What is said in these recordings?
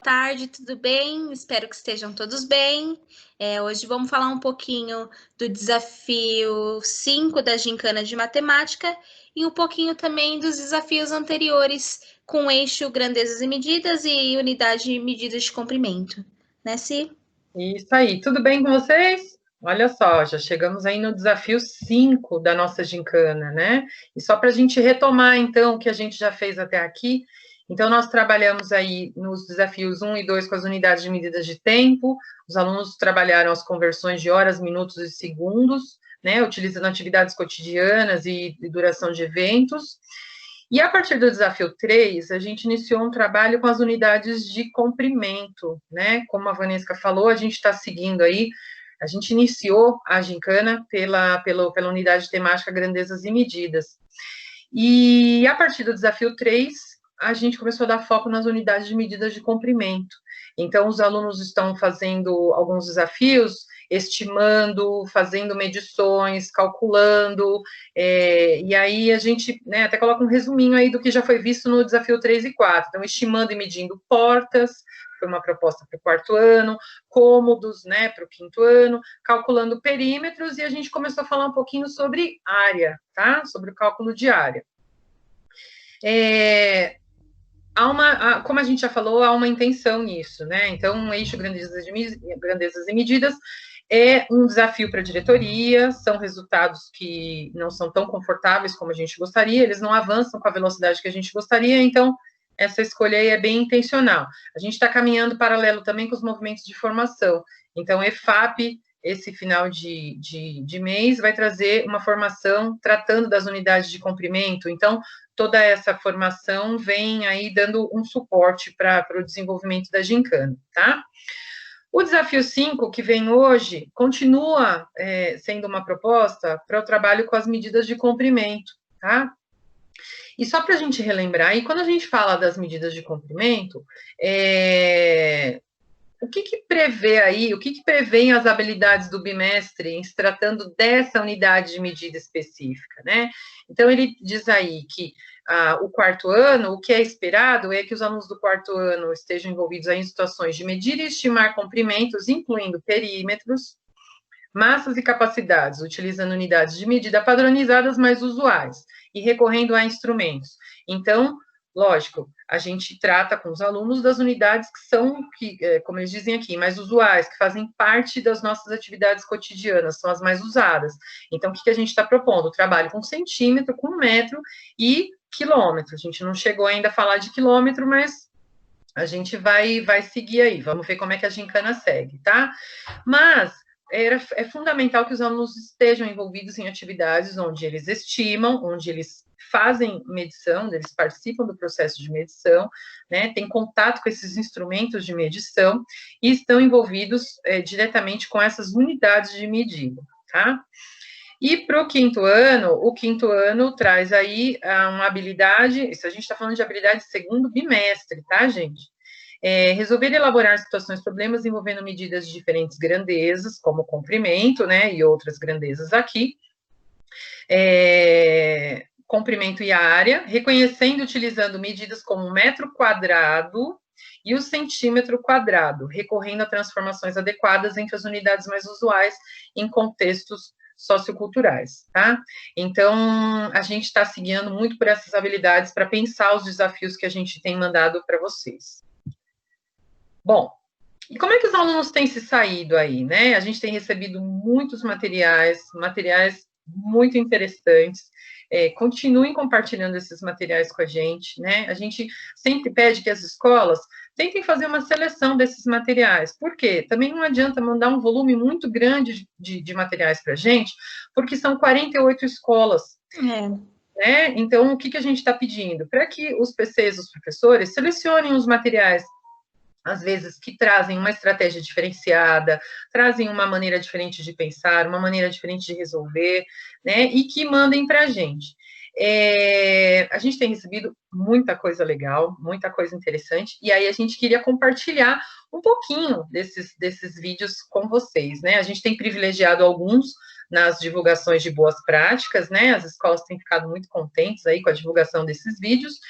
tarde, tudo bem? Espero que estejam todos bem. Hoje vamos falar um pouquinho do desafio 5 da Gincana de Matemática e um pouquinho também dos desafios anteriores com o eixo grandezas e medidas e unidade e medidas de comprimento. Né, Si? Isso aí, tudo bem com vocês? Olha só, já chegamos aí no desafio 5 da nossa gincana, né? E só para a gente retomar, então, o que a gente já fez até aqui. Então, nós trabalhamos aí nos desafios 1 e 2 com as unidades de medidas de tempo, os alunos trabalharam as conversões de horas, minutos e segundos, né? Utilizando atividades cotidianas e duração de eventos. E a partir do desafio 3, a gente iniciou um trabalho com as unidades de comprimento, né? Como a Vanessa falou, a gente está seguindo aí, a gente iniciou a gincana pela unidade temática Grandezas e Medidas. E a partir do desafio 3, a gente começou a dar foco nas unidades de medidas de comprimento. Então, os alunos estão fazendo alguns desafios, estimando, fazendo medições, calculando, e aí a gente, né, até coloca um resuminho aí do que já foi visto no desafio 3 e 4. Então, estimando e medindo portas, foi uma proposta para o quarto ano, cômodos, né, para o quinto ano, calculando perímetros, e a gente começou a falar um pouquinho sobre área, tá? Sobre o cálculo de área. Como a gente já falou, há uma intenção nisso, né? Então, um eixo grandezas e medidas é um desafio para a diretoria, são resultados que não são tão confortáveis como a gente gostaria, eles não avançam com a velocidade que a gente gostaria, então essa escolha aí é bem intencional. A gente está caminhando paralelo também com os movimentos de formação. Então, EFAP, esse final de mês, vai trazer uma formação tratando das unidades de comprimento. Então, toda essa formação vem aí dando um suporte para o desenvolvimento da gincana, tá? O desafio 5, que vem hoje, continua sendo uma proposta para o trabalho com as medidas de comprimento, tá? E só para a gente relembrar, e quando a gente fala das medidas de comprimento, o que prevê aí, o que prevêem as habilidades do bimestre em se tratando dessa unidade de medida específica, né? Então, ele diz aí que o quarto ano, o que é esperado é que os alunos do quarto ano estejam envolvidos aí em situações de medir e estimar comprimentos, incluindo perímetros, massas e capacidades, utilizando unidades de medida padronizadas mais usuais e recorrendo a instrumentos. Então, lógico, a gente trata com os alunos das unidades que são, como eles dizem aqui, mais usuais, que fazem parte das nossas atividades cotidianas, são as mais usadas. Então, o que a gente está propondo? O trabalho com centímetro, com metro e quilômetro. A gente não chegou ainda a falar de quilômetro, mas a gente vai seguir aí. Vamos ver como é que a gincana segue, tá? Mas é fundamental que os alunos estejam envolvidos em atividades onde eles estimam, onde eles fazem medição, eles participam do processo de medição, né, têm contato com esses instrumentos de medição e estão envolvidos diretamente com essas unidades de medida, tá? E para o quinto ano traz aí uma habilidade, isso a gente está falando de habilidade segundo bimestre, tá, gente? Resolver elaborar situações, problemas envolvendo medidas de diferentes grandezas, como comprimento, né, e outras grandezas aqui, comprimento e área, reconhecendo e utilizando medidas como o metro quadrado e o centímetro quadrado, recorrendo a transformações adequadas entre as unidades mais usuais em contextos socioculturais, tá? Então, a gente está seguindo muito por essas habilidades para pensar os desafios que a gente tem mandado para vocês. Bom, e como é que os alunos têm se saído aí, né? A gente tem recebido muitos materiais muito interessantes. Continuem compartilhando esses materiais com a gente, né? A gente sempre pede que as escolas tentem fazer uma seleção desses materiais. Por quê? Também não adianta mandar um volume muito grande de materiais para a gente, porque são 48 escolas. Né? Então, o que a gente está pedindo? Para que os PCs, os professores, selecionem os materiais às vezes, que trazem uma estratégia diferenciada, trazem uma maneira diferente de pensar, uma maneira diferente de resolver, né, e que mandem para a gente. A gente tem recebido muita coisa legal, muita coisa interessante, e aí a gente queria compartilhar um pouquinho desses vídeos com vocês, né? A gente tem privilegiado alguns nas divulgações de boas práticas, né? As escolas têm ficado muito contentes aí com a divulgação desses vídeos,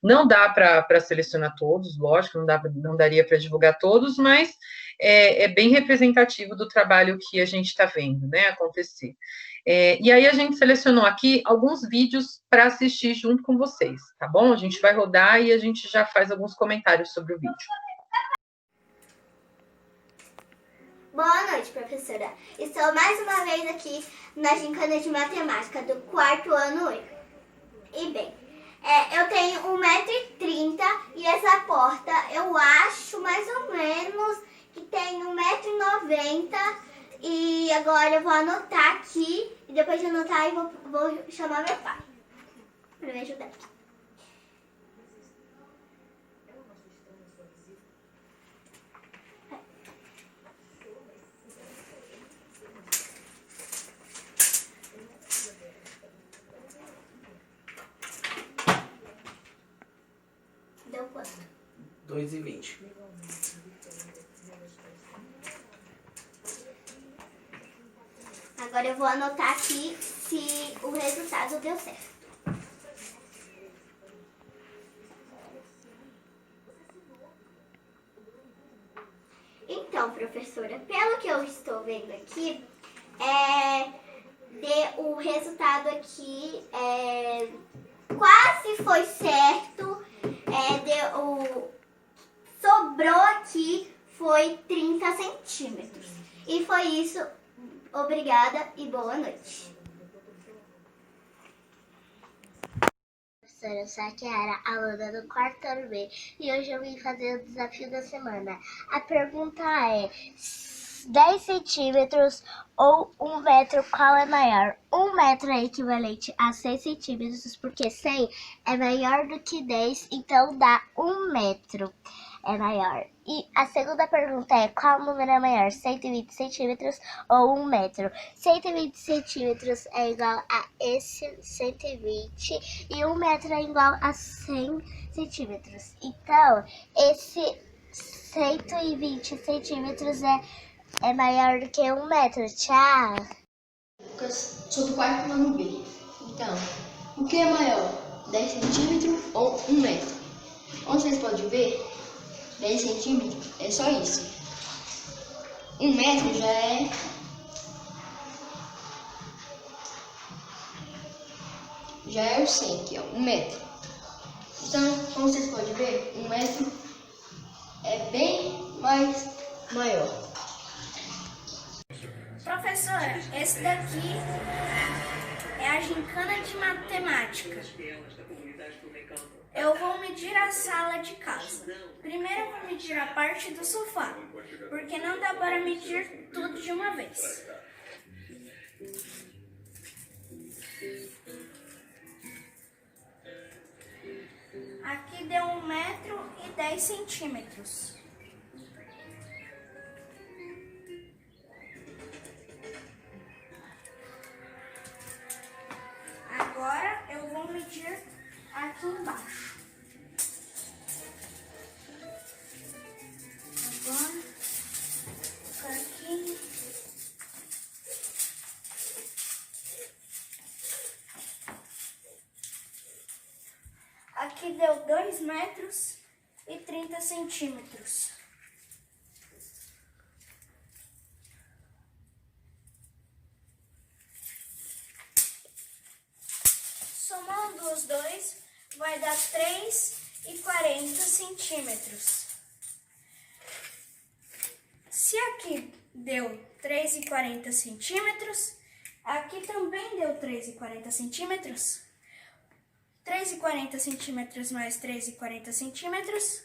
Não dá para selecionar todos, lógico, não daria para divulgar todos, mas é bem representativo do trabalho que a gente está vendo, né, acontecer. E aí a gente selecionou aqui alguns vídeos para assistir junto com vocês, tá bom? A gente vai rodar e a gente já faz alguns comentários sobre o vídeo. Boa noite, professora. Estou mais uma vez aqui na gincana de matemática do 4º ano E. E bem, eu tenho 1,30 m e essa porta eu acho mais ou menos que tem 1,90 m. E agora eu vou anotar aqui e depois de anotar eu vou chamar meu pai para me ajudar aqui. Deu quanto? 2,20. Agora eu vou anotar aqui se o resultado deu certo. Então, professora, pelo que eu estou vendo aqui, o resultado aqui quase foi certo. Sobrou aqui foi 30 centímetros. E foi isso. Obrigada e boa noite. Professora, eu sou a Kiara, aluna do 4º ano B, e hoje eu vim fazer o desafio da semana. A pergunta é: 10 centímetros ou 1 metro, qual é maior? 1 metro é equivalente a 6 centímetros, porque 100 é maior do que 10, então dá 1 metro. É maior. E a segunda pergunta é: qual número é maior, 120 centímetros ou 1 metro? 120 centímetros é igual a esse 120 e 1 metro é igual a 100 centímetros. Então, esse 120 centímetros é maior do que 1 metro. Tchau! Eu sou do 4º ano B. Então, o que é maior, 10 centímetros ou 1 metro? Como vocês podem ver, 10 centímetros é só isso. 1 metro já é o 100, que é 1 metro. Então, como vocês podem ver, 1 metro é bem mais maior. Professora, esse daqui é a gincana de matemática. Eu vou medir a sala de casa. Primeiro eu vou medir a parte do sofá, porque não dá para medir tudo de uma vez. Aqui deu 1 metro e 10 centímetros. Agora eu vou medir aqui embaixo. Agora, aqui. Aqui deu 2 metros e 30 centímetros. Somando os dois, vai dar 3,40 centímetros. Se aqui deu 3,40 centímetros, aqui também deu 3,40 centímetros. 3,40 centímetros mais 3,40 centímetros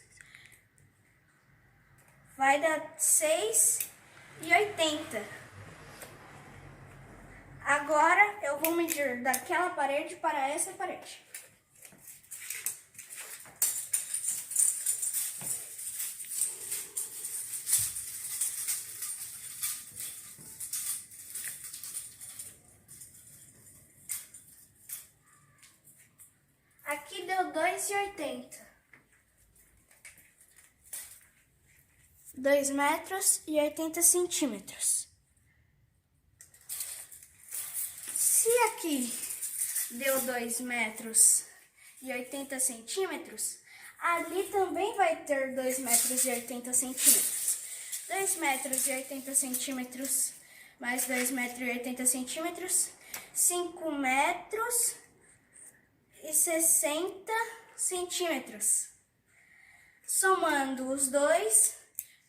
vai dar 6,80. Agora eu vou medir daquela parede para essa parede. Aqui deu 2,80. 2 metros e 80 centímetros. Se aqui deu 2 metros 2,80 centímetros, ali também vai ter 2,80 centímetros. 2,80 centímetros mais 2,80 centímetros, 5,60 centímetros. Somando os dois,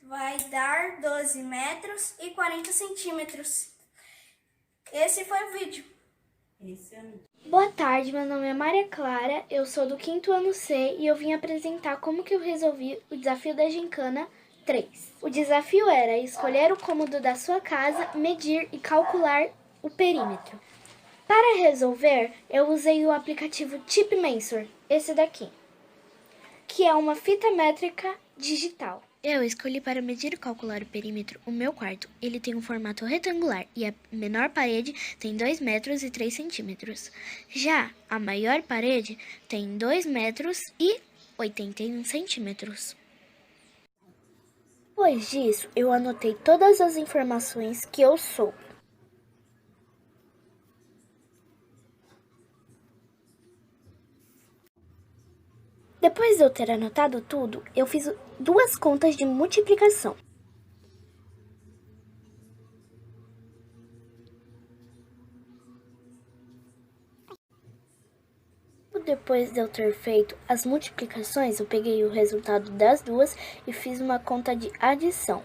vai dar 12,40 centímetros. Esse foi o vídeo. Boa tarde, meu nome é Maria Clara, eu sou do 5º ano C e eu vim apresentar como que eu resolvi o desafio da gincana 3. O desafio era escolher o cômodo da sua casa, medir e calcular o perímetro. Para resolver, eu usei o aplicativo TipMensur, esse daqui, que é uma fita métrica digital. Eu escolhi para medir e calcular o perímetro o meu quarto. Ele tem um formato retangular e a menor parede tem 2 metros e 3 centímetros. Já a maior parede tem 2 metros e 81 centímetros. Depois disso, eu anotei todas as informações que eu soube. Depois de eu ter anotado tudo, eu fiz 2 contas de multiplicação. Depois de eu ter feito as multiplicações, eu peguei o resultado das duas e fiz uma conta de adição.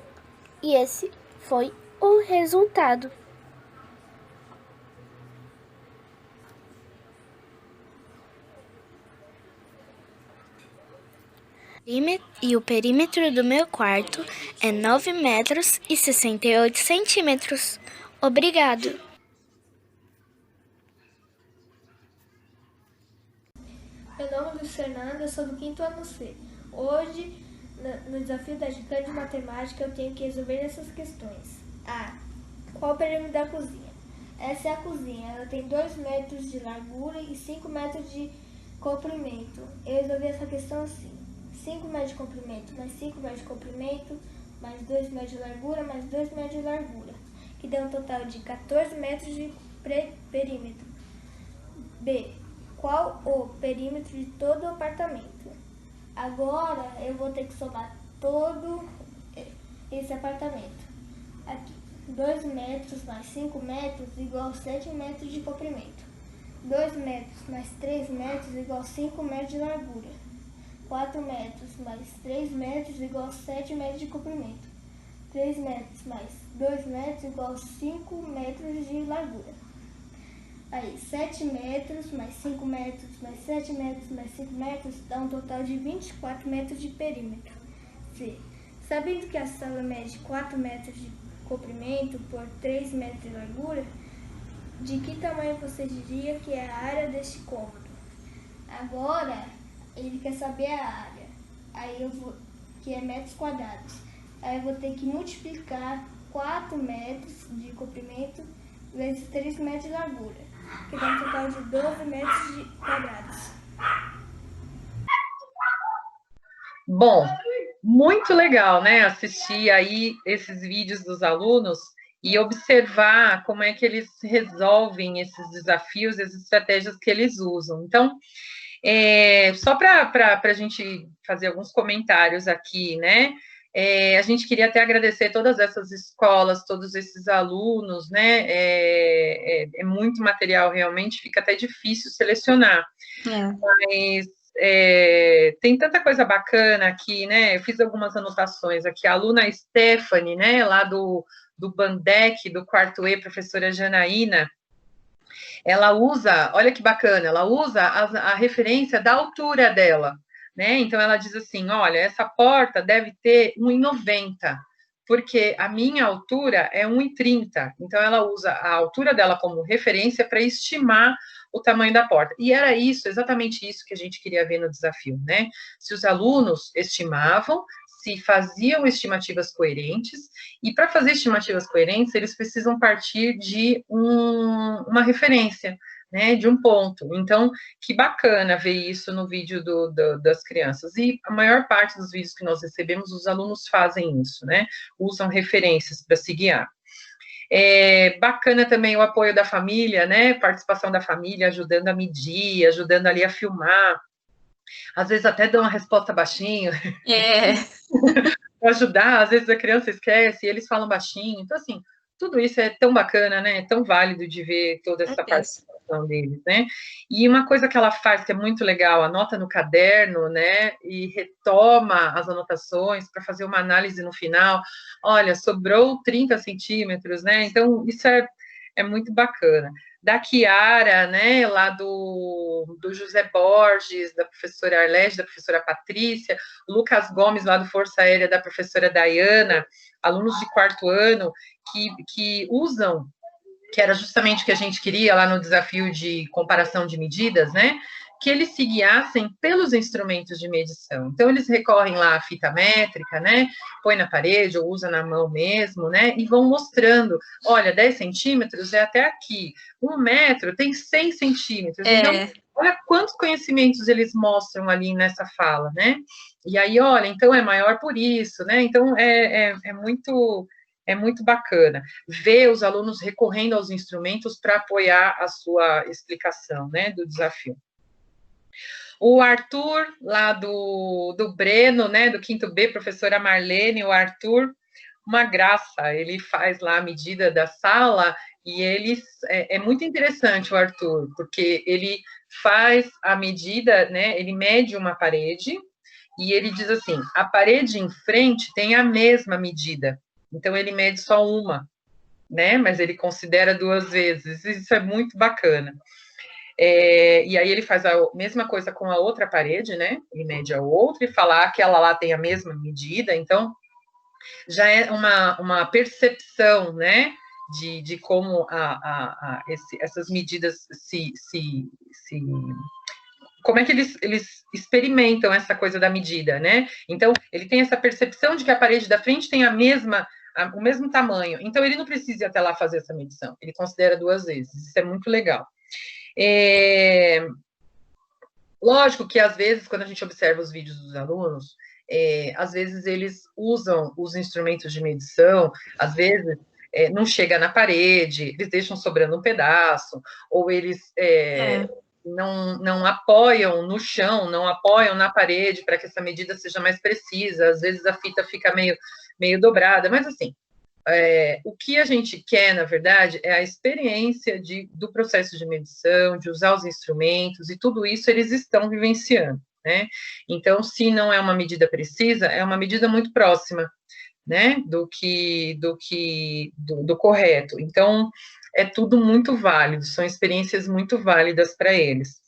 E esse foi o resultado. E o perímetro do meu quarto é 9 metros e 68 centímetros. Obrigado! Meu nome é Luiz Fernando, eu sou do 5º ano C. Hoje, no desafio da gincana de matemática, eu tenho que resolver essas questões. A. Qual o perímetro da cozinha? Essa é a cozinha. Ela tem 2 metros de largura e 5 metros de comprimento. Eu resolvi essa questão assim. 5 metros de comprimento mais 5 metros de comprimento mais 2 metros de largura mais 2 metros de largura, que dá um total de 14 metros de perímetro. B. Qual o perímetro de todo o apartamento? Agora eu vou ter que somar todo esse apartamento. Aqui, 2 metros mais 5 metros igual a 7 metros de comprimento. 2 metros mais 3 metros igual a 5 metros de largura. 4 metros mais 3 metros igual a 7 metros de comprimento. 3 metros mais 2 metros igual a 5 metros de largura. Aí, 7 metros mais 5 metros mais 7 metros mais 5 metros dá um total de 24 metros de perímetro. C. Sabendo que a sala mede 4 metros de comprimento por 3 metros de largura, de que tamanho você diria que é a área deste cômodo? Agora, ele quer saber a área, que é metros quadrados. Aí eu vou ter que multiplicar 4 metros de comprimento vezes 3 metros de largura, que dá um total de 12 metros quadrados. Bom, muito legal, né, assistir aí esses vídeos dos alunos e observar como é que eles resolvem esses desafios, as estratégias que eles usam. Então, só para a gente fazer alguns comentários aqui, né, a gente queria até agradecer todas essas escolas, todos esses alunos, né, é muito material realmente, fica até difícil selecionar, mas tem tanta coisa bacana aqui, né, eu fiz algumas anotações aqui, a aluna Stephanie, né, lá do Bandec, do 4º E, professora Janaína, ela usa, olha que bacana, ela usa a referência da altura dela, né? Então, ela diz assim, olha, essa porta deve ter 1,90, porque a minha altura é 1,30. Então, ela usa a altura dela como referência para estimar o tamanho da porta. E era isso, exatamente isso que a gente queria ver no desafio, né? Se os alunos estimavam, se faziam estimativas coerentes, e para fazer estimativas coerentes, eles precisam partir de uma referência, né, de um ponto. Então, que bacana ver isso no vídeo das crianças. E a maior parte dos vídeos que nós recebemos, os alunos fazem isso, né, usam referências para se guiar. Bacana também o apoio da família, né, participação da família, ajudando a medir, ajudando ali a filmar. Às vezes até dão uma resposta baixinho, É, para ajudar, às vezes a criança esquece e eles falam baixinho. Então, assim, tudo isso é tão bacana, né? É tão válido de ver toda essa certeza. participação deles, né? E uma coisa que ela faz que é muito legal, anota no caderno, né? E retoma as anotações para fazer uma análise no final. Olha, sobrou 30 centímetros, né? Então, isso é muito bacana. Da Chiara, né, lá do José Borges, da professora Arlete, da professora Patrícia, o Lucas Gomes, lá do Força Aérea, da professora Dayana, alunos de 4º ano, que usam, que era justamente o que a gente queria lá no desafio de comparação de medidas, né, que eles se guiassem pelos instrumentos de medição. Então, eles recorrem lá à fita métrica, né, põe na parede ou usa na mão mesmo, né, e vão mostrando, olha, 10 centímetros é até aqui, 1 metro tem 100 centímetros, então, olha quantos conhecimentos eles mostram ali nessa fala, né, e aí, olha, então é maior por isso, né, então é muito bacana ver os alunos recorrendo aos instrumentos para apoiar a sua explicação, né, do desafio. O Arthur, lá do Breno, né, do 5º B, professora Marlene, o Arthur, uma graça, ele faz lá a medida da sala, e é muito interessante o Arthur, porque ele faz a medida, né, ele mede uma parede, e ele diz assim, a parede em frente tem a mesma medida, então ele mede só uma, né, mas ele considera 2 vezes, isso é muito bacana. E aí ele faz a mesma coisa com a outra parede, né? Ele mede a outra e fala que aquela lá tem a mesma medida, então já é uma percepção, né? De como essas medidas como é que eles experimentam essa coisa da medida, né? Então, ele tem essa percepção de que a parede da frente tem o mesmo tamanho, então ele não precisa ir até lá fazer essa medição, ele considera 2 vezes, isso é muito legal. Lógico que, às vezes, quando a gente observa os vídeos dos alunos, às vezes eles usam os instrumentos de medição, às vezes não chega na parede, eles deixam sobrando um pedaço, ou eles não apoiam no chão, não apoiam na parede para que essa medida seja mais precisa, às vezes a fita fica meio dobrada, mas assim, o que a gente quer, na verdade, é a experiência do processo de medição, de usar os instrumentos, e tudo isso eles estão vivenciando, né? Então, se não é uma medida precisa, é uma medida muito próxima, né, do correto. Então, é tudo muito válido, são experiências muito válidas para eles.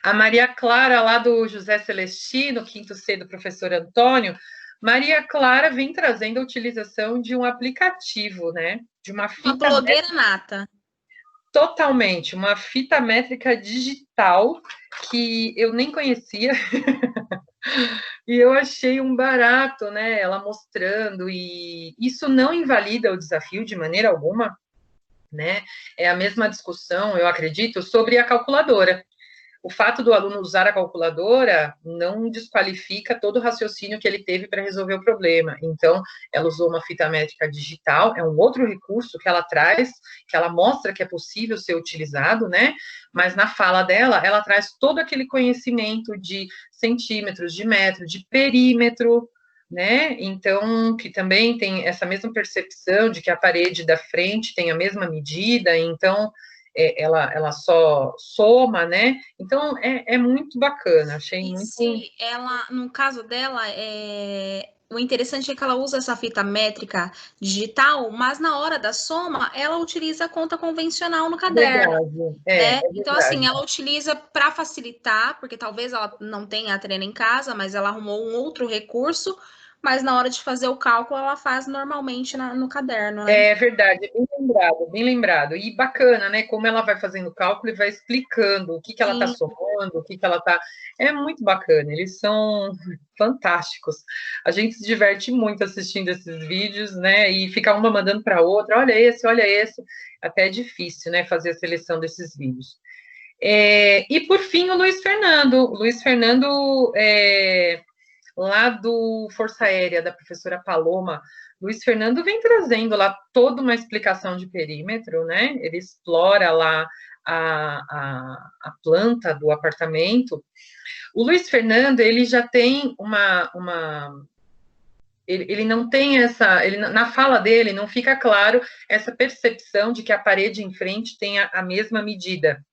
A Maria Clara, lá do José Celestino, 5º C, do professor Antônio, Maria Clara vem trazendo a utilização de um aplicativo, né? De uma fita Uma blogueira nata. Totalmente, uma fita métrica digital que eu nem conhecia e eu achei um barato, né? Ela mostrando, e isso não invalida o desafio de maneira alguma, né? É a mesma discussão, eu acredito, sobre a calculadora. O fato do aluno usar a calculadora não desqualifica todo o raciocínio que ele teve para resolver o problema. Então, ela usou uma fita métrica digital, é um outro recurso que ela traz, que ela mostra que é possível ser utilizado, né? Mas na fala dela, ela traz todo aquele conhecimento de centímetros, de metro, de perímetro, né? Então, que também tem essa mesma percepção de que a parede da frente tem a mesma medida, então ela só soma, né? Então, é muito bacana, achei muito... Se ela, no caso dela, o interessante é que ela usa essa fita métrica digital, mas na hora da soma, ela utiliza a conta convencional no caderno. Verdade, né? Então, assim, ela utiliza para facilitar, porque talvez ela não tenha a treina em casa, mas ela arrumou um outro recurso, mas na hora de fazer o cálculo, ela faz normalmente no caderno, né? É verdade, bem lembrado. E bacana, né? Como ela vai fazendo o cálculo e vai explicando o que ela está somando, o que ela está... É muito bacana, eles são fantásticos. A gente se diverte muito assistindo esses vídeos, né? E fica uma mandando para a outra, olha esse. Até é difícil, né? Fazer a seleção desses vídeos. E, por fim, o Luiz Fernando. Lá do Força Aérea, da professora Paloma, Luiz Fernando vem trazendo lá toda uma explicação de perímetro, né? Ele explora lá a planta do apartamento. O Luiz Fernando, ele já tem ele não tem na fala dele não fica claro essa percepção de que a parede em frente tenha a mesma medida.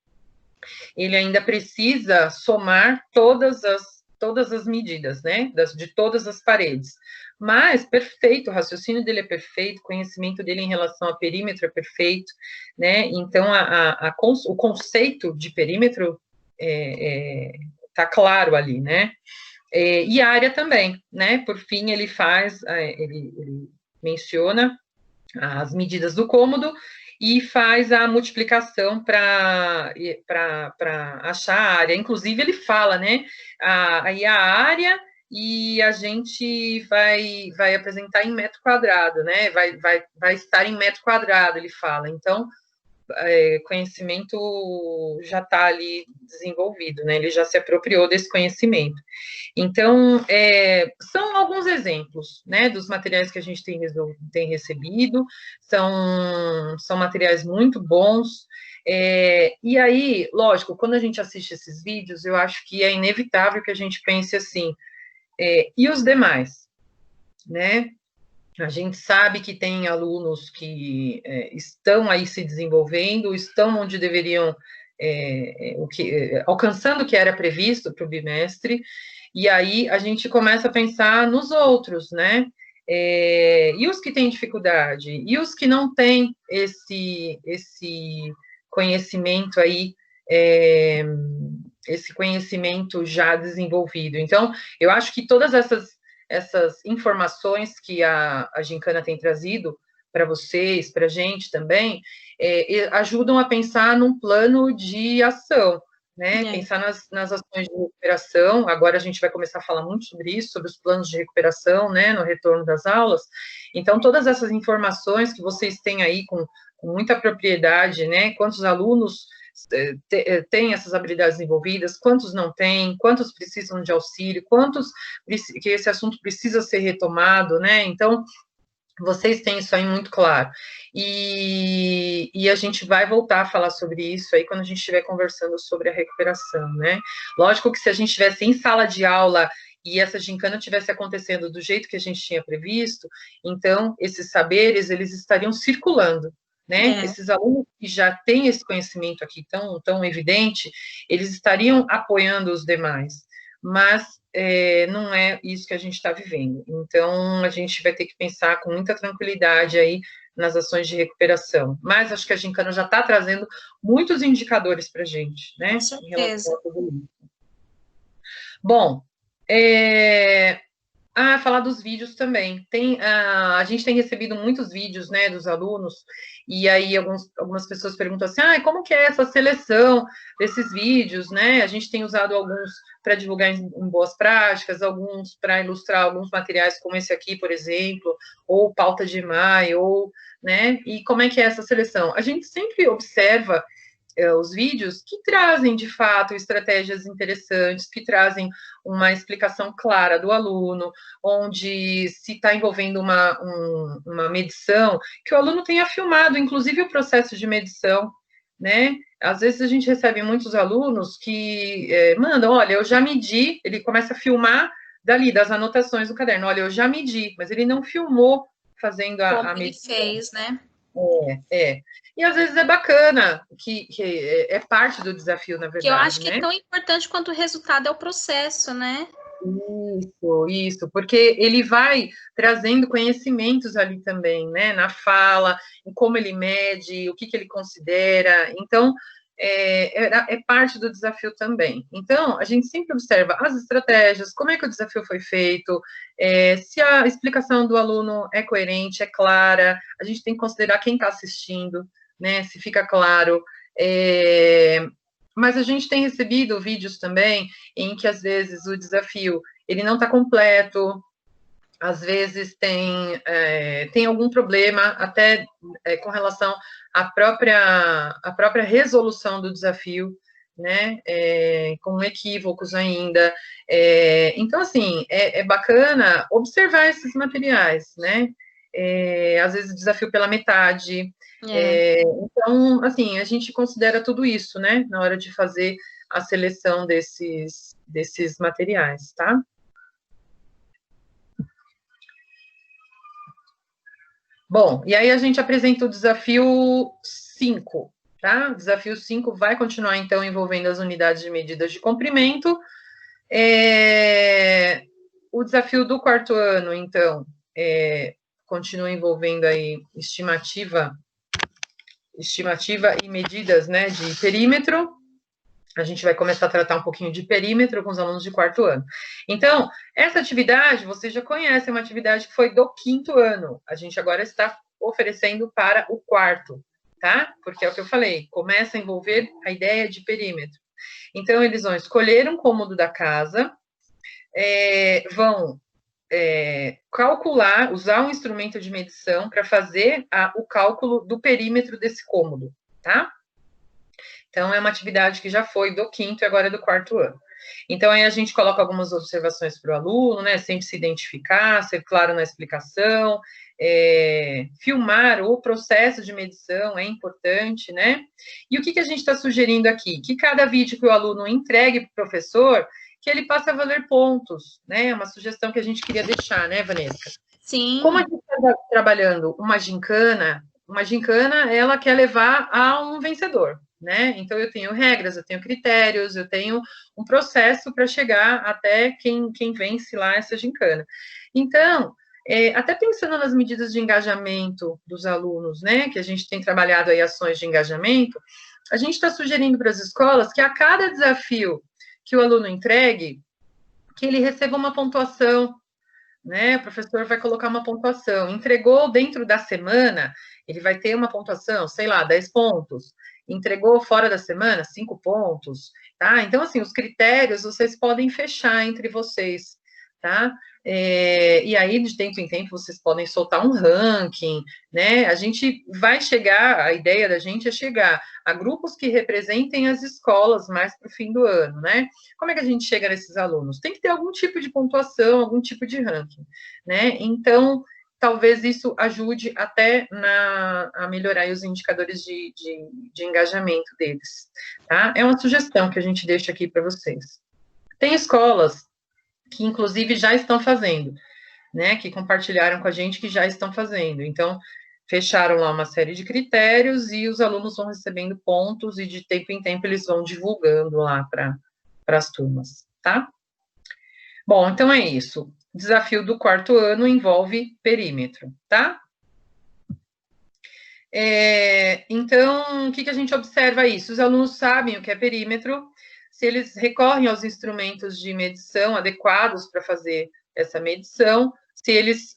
Ele ainda precisa somar todas as medidas, né, de todas as paredes. Mas, perfeito, o raciocínio dele é perfeito, o conhecimento dele em relação a perímetro é perfeito, né, então o conceito de perímetro está claro ali, né, e a área também, né, por fim, ele menciona as medidas do cômodo e faz a multiplicação para achar a área. Inclusive, ele fala, né, aí a área, e a gente vai apresentar em metro quadrado, né, vai estar em metro quadrado, ele fala. Então, conhecimento já está ali desenvolvido, né, ele já se apropriou desse conhecimento. Então, são alguns exemplos, né, dos materiais que a gente tem recebido, são materiais muito bons, e aí, lógico, quando a gente assiste esses vídeos, eu acho que é inevitável que a gente pense assim, e os demais, né? A gente sabe que tem alunos que estão aí se desenvolvendo, estão onde deveriam, alcançando o que era previsto para o bimestre, e aí a gente começa a pensar nos outros, né? E os que têm dificuldade? E os que não têm esse conhecimento aí, esse conhecimento já desenvolvido? Então, eu acho que todas essas informações que a Gincana tem trazido para vocês, para a gente também, ajudam a pensar num plano de ação, né? Pensar nas ações de recuperação. Agora a gente vai começar a falar muito sobre isso, sobre os planos de recuperação, né, no retorno das aulas. Então, todas essas informações que vocês têm aí com muita propriedade, né? Quantos alunos têm essas habilidades desenvolvidas, quantos não têm, quantos precisam de auxílio, quantos que esse assunto precisa ser retomado, né? Então, vocês têm isso aí muito claro. E a gente vai voltar a falar sobre isso aí quando a gente estiver conversando sobre a recuperação, né? Lógico que se a gente estivesse em sala de aula e essa gincana estivesse acontecendo do jeito que a gente tinha previsto, então, esses saberes, eles estariam circulando, né? Esses alunos que já têm esse conhecimento aqui tão evidente, eles estariam apoiando os demais, mas não é isso que a gente está vivendo. Então, a gente vai ter que pensar com muita tranquilidade aí nas ações de recuperação. Mas acho que a gincana já está trazendo muitos indicadores para a gente, né? Com certeza. Bom, falar dos vídeos também. A gente tem recebido muitos vídeos, né, dos alunos, e aí algumas pessoas perguntam assim, como que é essa seleção desses vídeos, né? A gente tem usado alguns para divulgar em boas práticas, alguns para ilustrar alguns materiais como esse aqui, por exemplo, ou pauta de maio, né? E como é que é essa seleção? A gente sempre observa os vídeos que trazem, de fato, estratégias interessantes, que trazem uma explicação clara do aluno, onde se está envolvendo uma medição, que o aluno tenha filmado, inclusive, o processo de medição, né? Às vezes a gente recebe muitos alunos que mandam, olha, eu já medi, ele começa a filmar dali, das anotações do caderno, olha, eu já medi, mas ele não filmou fazendo a medição. Ele fez, né? E às vezes é bacana, que é parte do desafio, na verdade. Que eu acho que é tão importante quanto o resultado é o processo, né? Isso, porque ele vai trazendo conhecimentos ali também, né? Na fala, em como ele mede, o que ele considera. Então, é parte do desafio também. Então, a gente sempre observa as estratégias, como é que o desafio foi feito, se a explicação do aluno é coerente, é clara, a gente tem que considerar quem está assistindo, né, se fica claro. Mas a gente tem recebido vídeos também em que, às vezes, o desafio ele não está completo, às vezes tem algum problema, até com relação à própria resolução do desafio, né, com equívocos ainda. Então, assim, é bacana observar esses materiais, né, às vezes desafio pela metade. Então, assim, a gente considera tudo isso, né, na hora de fazer a seleção desses materiais, tá? Bom, e aí a gente apresenta o desafio 5, tá? O desafio 5 vai continuar, então, envolvendo as unidades de medidas de comprimento. O desafio do 4º ano, então, continua envolvendo aí estimativa e medidas, né, de perímetro. A gente vai começar a tratar um pouquinho de perímetro com os alunos de 4º ano. Então, essa atividade, vocês já conhecem, é uma atividade que foi do 5º ano. A gente agora está oferecendo para o 4º, tá? Porque é o que eu falei, começa a envolver a ideia de perímetro. Então, eles vão escolher um cômodo da casa, vão calcular, usar um instrumento de medição para fazer o cálculo do perímetro desse cômodo, tá? Então, é uma atividade que já foi do 5º e agora é do 4º ano. Então, aí a gente coloca algumas observações para o aluno, né? Sempre se identificar, ser claro na explicação, filmar o processo de medição é importante, né? E o que a gente está sugerindo aqui? Que cada vídeo que o aluno entregue para o professor, que ele passe a valer pontos, né? É uma sugestão que a gente queria deixar, né, Vanessa? Sim. Como a gente está trabalhando uma gincana, ela quer levar a um vencedor, né? Então, eu tenho regras, eu tenho critérios, eu tenho um processo para chegar até quem vence lá essa gincana. Então, até pensando nas medidas de engajamento dos alunos, né? Que a gente tem trabalhado aí ações de engajamento, a gente está sugerindo para as escolas que a cada desafio que o aluno entregue, que ele receba uma pontuação, né? O professor vai colocar uma pontuação. Entregou dentro da semana, ele vai ter uma pontuação, sei lá, 10 pontos. Entregou fora da semana, 5 pontos, tá? Então, assim, os critérios vocês podem fechar entre vocês, tá? E aí, de tempo em tempo, vocês podem soltar um ranking, né? A gente vai chegar, a ideia da gente é chegar a grupos que representem as escolas mais para o fim do ano, né? Como é que a gente chega nesses alunos? Tem que ter algum tipo de pontuação, algum tipo de ranking, né? Então, talvez isso ajude até a melhorar os indicadores de engajamento deles, tá? É uma sugestão que a gente deixa aqui para vocês. Tem escolas que, inclusive, já estão fazendo, né? Que compartilharam com a gente que já estão fazendo. Então, fecharam lá uma série de critérios e os alunos vão recebendo pontos e, de tempo em tempo, eles vão divulgando lá para as turmas, tá? Bom, então é isso. Desafio do 4º ano envolve perímetro, tá? Então, o que a gente observa isso? Os alunos sabem o que é perímetro, se eles recorrem aos instrumentos de medição adequados para fazer essa medição, se eles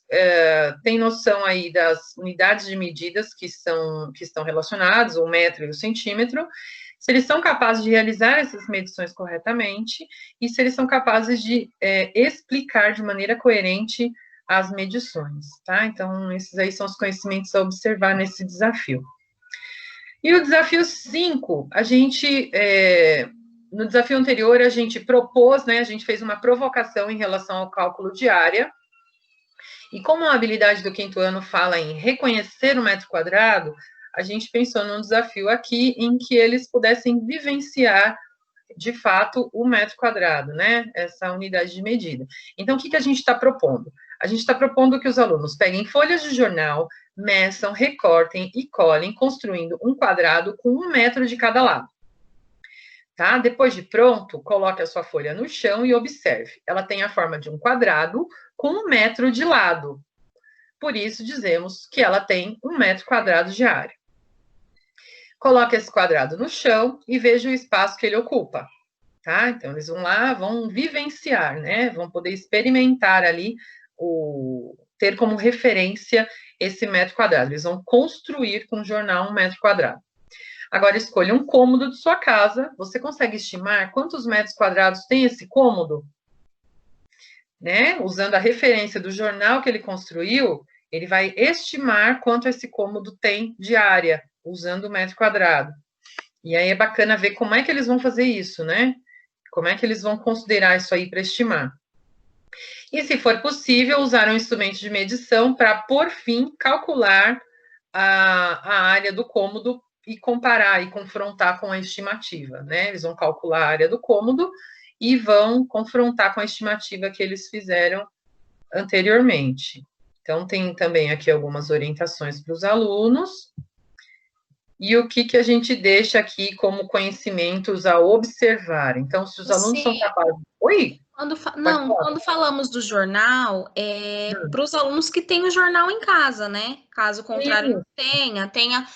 têm noção aí das unidades de medidas que estão relacionadas, o metro e o centímetro, se eles são capazes de realizar essas medições corretamente e se eles são capazes de explicar de maneira coerente as medições, tá? Então, esses aí são os conhecimentos a observar nesse desafio. E o desafio 5, a gente, no desafio anterior, a gente propôs, né, a gente fez uma provocação em relação ao cálculo de área, e como a habilidade do 5º ano fala em reconhecer o metro quadrado, a gente pensou num desafio aqui em que eles pudessem vivenciar, de fato, o metro quadrado, né? Essa unidade de medida. Então, o que a gente está propondo? A gente está propondo que os alunos peguem folhas de jornal, meçam, recortem e colhem, construindo um quadrado com 1 metro de cada lado. Tá? Depois de pronto, coloque a sua folha no chão e observe. Ela tem a forma de um quadrado com 1 metro de lado. Por isso, dizemos que ela tem 1 metro quadrado de área. Coloque esse quadrado no chão e veja o espaço que ele ocupa, tá? Então, eles vão lá, vão vivenciar, né? Vão poder experimentar ali, ter como referência esse metro quadrado. Eles vão construir com o jornal 1 metro quadrado. Agora, escolha um cômodo de sua casa. Você consegue estimar quantos metros quadrados tem esse cômodo? Né? Usando a referência do jornal que ele construiu, ele vai estimar quanto esse cômodo tem de área, usando o metro quadrado. E aí é bacana ver como é que eles vão fazer isso, né? Como é que eles vão considerar isso aí para estimar. E, se for possível, usar um instrumento de medição para, por fim, calcular a área do cômodo e comparar e confrontar com a estimativa, né? Eles vão calcular a área do cômodo e vão confrontar com a estimativa que eles fizeram anteriormente. Então, tem também aqui algumas orientações para os alunos. E o que a gente deixa aqui como conhecimentos a observar? Então, se os alunos são capazes... Oi? Quando falamos do jornal, para os alunos que têm o jornal em casa, né? Caso contrário, não tenha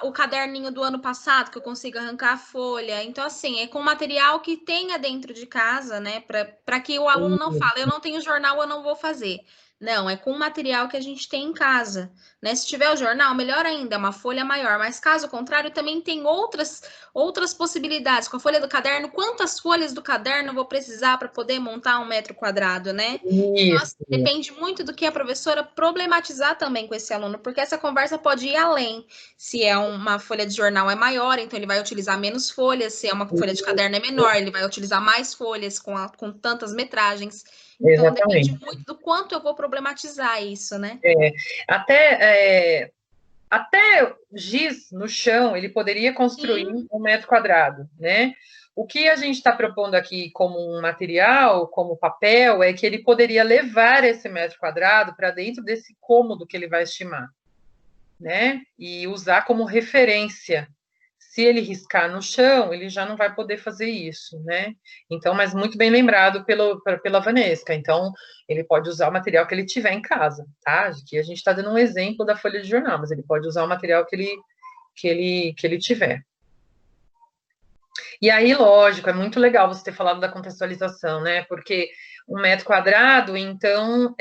o caderninho do ano passado, que eu consiga arrancar a folha. Então, assim, é com material que tenha dentro de casa, né? Para que o aluno não fale, eu não tenho jornal, eu não vou fazer. Não, é com o material que a gente tem em casa, né? Se tiver o jornal, melhor ainda, é uma folha maior. Mas caso contrário, também tem outras possibilidades. Com a folha do caderno, quantas folhas do caderno eu vou precisar para poder montar 1 metro quadrado, né? Então, assim, depende muito do que a professora problematizar também com esse aluno, porque essa conversa pode ir além. Se é uma folha de jornal é maior, então ele vai utilizar menos folhas. Se é uma folha de caderno é menor, ele vai utilizar mais folhas com tantas metragens. Então, Exatamente. depende muito do quanto eu vou problematizar isso, né? Até giz no chão, ele poderia construir 1 metro quadrado, né? O que a gente está propondo aqui como um material, como papel, é que ele poderia levar esse metro quadrado para dentro desse cômodo que ele vai estimar, né? E usar como referência. Se ele riscar no chão, ele já não vai poder fazer isso, né? Então, mas muito bem lembrado pela Vanesca. Então, ele pode usar o material que ele tiver em casa, tá? Aqui a gente está dando um exemplo da folha de jornal, mas ele pode usar o material que ele tiver. E aí, lógico, é muito legal você ter falado da contextualização, né? Porque 1 metro quadrado, então,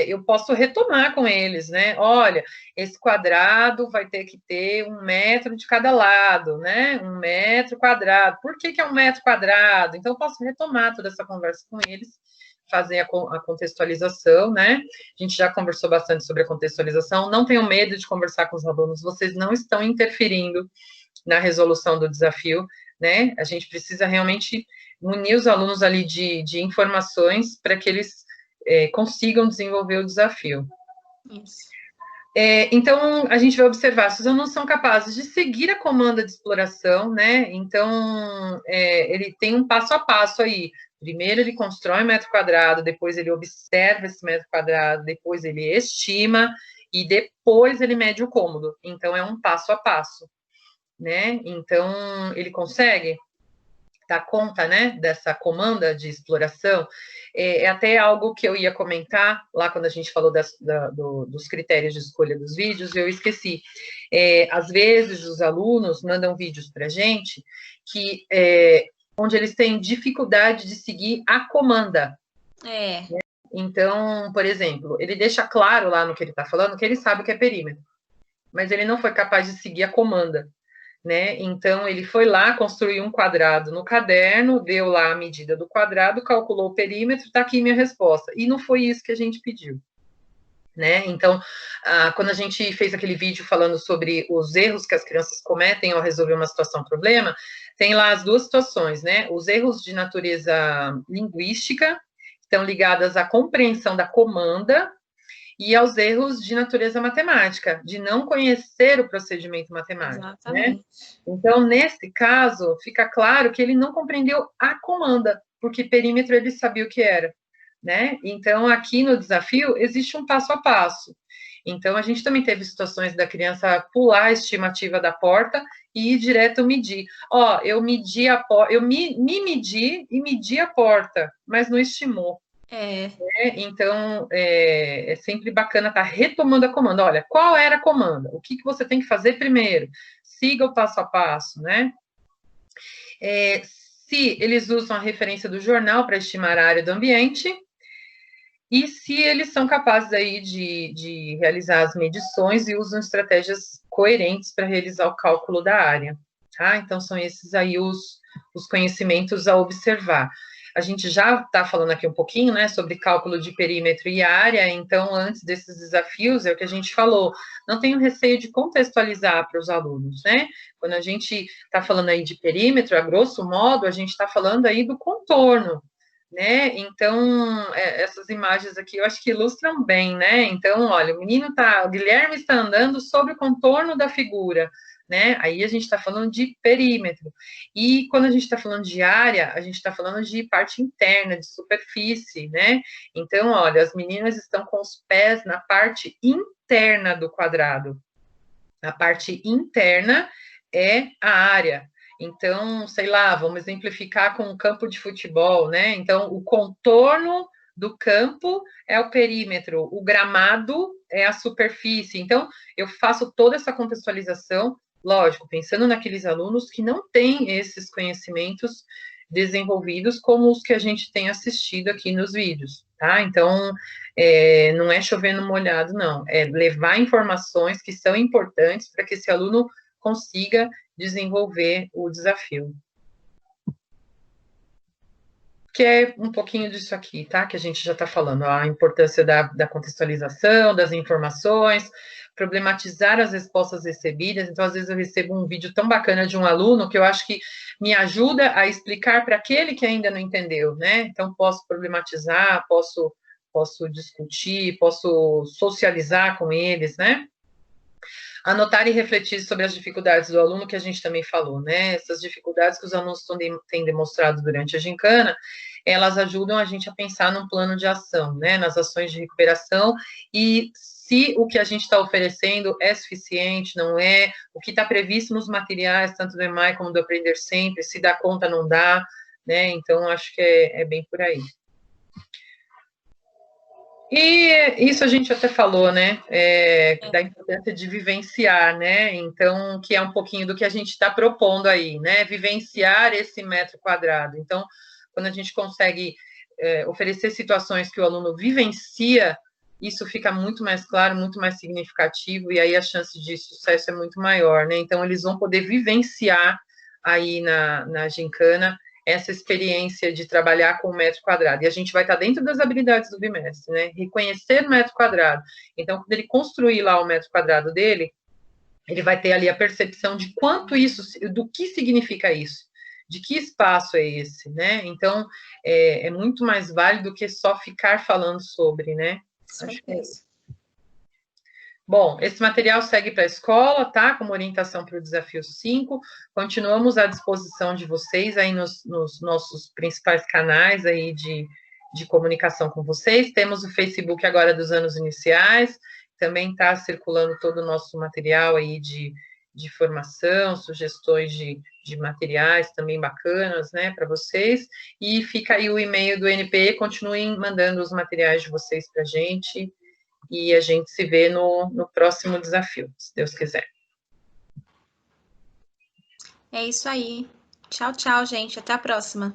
eu posso retomar com eles, né? Olha, esse quadrado vai ter que ter 1 metro de cada lado, né? 1 metro quadrado. Por que é 1 metro quadrado? Então, eu posso retomar toda essa conversa com eles, fazer a contextualização, né? A gente já conversou bastante sobre a contextualização. Não tenham medo de conversar com os alunos, vocês não estão interferindo na resolução do desafio, né? A gente precisa realmente munir os alunos ali de informações para que eles consigam desenvolver o desafio. Isso. Então, a gente vai observar se os alunos são capazes de seguir a comanda de exploração, né? Então, ele tem um passo a passo aí. Primeiro ele constrói 1 metro quadrado, depois ele observa esse metro quadrado, depois ele estima e depois ele mede o cômodo. Então, é um passo a passo, né? Então, ele consegue dar conta, né, dessa comanda de exploração. É até algo que eu ia comentar lá quando a gente falou dos critérios de escolha dos vídeos, eu esqueci. Às vezes, os alunos mandam vídeos para a gente onde eles têm dificuldade de seguir a comanda. Né? Então, por exemplo, ele deixa claro lá no que ele está falando que ele sabe o que é perímetro, mas ele não foi capaz de seguir a comanda. Né? Então, ele foi lá, construiu um quadrado no caderno, deu lá a medida do quadrado, calculou o perímetro, está aqui minha resposta. E não foi isso que a gente pediu. Né? Então, quando a gente fez aquele vídeo falando sobre os erros que as crianças cometem ao resolver uma situação problema, tem lá as duas situações, né? Os erros de natureza linguística, estão ligadas à compreensão da comanda, e aos erros de natureza matemática, de não conhecer o procedimento matemático. Exatamente. Né? Então, nesse caso, fica claro que ele não compreendeu a comanda, porque perímetro ele sabia o que era. Né? Então, aqui no desafio, existe um passo a passo. Então, a gente também teve situações da criança pular a estimativa da porta e ir direto medir. Eu medi a porta, eu me medi e medi a porta, mas não estimou. Né? Então, é sempre bacana estar retomando a comanda. Olha, qual era a comanda? O que você tem que fazer primeiro? Siga o passo a passo, né? Se eles usam a referência do jornal para estimar a área do ambiente, e se eles são capazes aí de realizar as medições e usam estratégias coerentes para realizar o cálculo da área. Tá? Então, são esses aí os conhecimentos a observar. A gente já está falando aqui um pouquinho, né, sobre cálculo de perímetro e área, então, antes desses desafios, é o que a gente falou, não tenho receio de contextualizar para os alunos, né? Quando a gente está falando aí de perímetro, a grosso modo, a gente está falando aí do contorno, né? Então, essas imagens aqui eu acho que ilustram bem, né? Então, olha, o Guilherme está andando sobre o contorno da figura, né? Aí a gente está falando de perímetro. E quando a gente está falando de área, a gente está falando de parte interna, de superfície, né? Então, olha, as meninas estão com os pés na parte interna do quadrado. A parte interna é a área. Então, sei lá, vamos exemplificar com um campo de futebol, né? Então, o contorno do campo é o perímetro, o gramado é a superfície. Então, eu faço toda essa contextualização, lógico, pensando naqueles alunos que não têm esses conhecimentos desenvolvidos como os que a gente tem assistido aqui nos vídeos, tá? Então, não é chover no molhado, não. É levar informações que são importantes para que esse aluno consiga desenvolver o desafio. Que é um pouquinho disso aqui, tá? Que a gente já está falando, a importância da contextualização, das informações, problematizar as respostas recebidas. Então, às vezes, eu recebo um vídeo tão bacana de um aluno que eu acho que me ajuda a explicar para aquele que ainda não entendeu, né? Então, posso problematizar, posso discutir, posso socializar com eles, né? Anotar e refletir sobre as dificuldades do aluno, que a gente também falou, né? Essas dificuldades que os alunos têm demonstrado durante a gincana, elas ajudam a gente a pensar num plano de ação, né? Nas ações de recuperação, e se o que a gente está oferecendo é suficiente, não é, o que está previsto nos materiais, tanto do EMAI como do Aprender Sempre, se dá conta, não dá, né? Então, acho que é bem por aí. E isso a gente até falou, né, da importância de vivenciar, né, então, que é um pouquinho do que a gente está propondo aí, né, vivenciar esse metro quadrado. Então, quando a gente consegue oferecer situações que o aluno vivencia, isso fica muito mais claro, muito mais significativo, e aí a chance de sucesso é muito maior, né, então eles vão poder vivenciar aí na gincana essa experiência de trabalhar com o metro quadrado. E a gente vai estar dentro das habilidades do bimestre, né? Reconhecer o metro quadrado. Então, quando ele construir lá o metro quadrado dele, ele vai ter ali a percepção de quanto isso, do que significa isso, de que espaço é esse, né? Então, é muito mais válido do que só ficar falando sobre, né? Acho que é isso. Bom, esse material segue para a escola, tá? Como orientação para o desafio 5. Continuamos à disposição de vocês aí nos nossos principais canais aí de comunicação com vocês. Temos o Facebook agora dos anos iniciais, também está circulando todo o nosso material aí de formação, sugestões de materiais também bacanas, né, para vocês. E fica aí o e-mail do NPE, continuem mandando os materiais de vocês para a gente. E a gente se vê no próximo desafio, se Deus quiser. É isso aí. Tchau, tchau, gente. Até a próxima.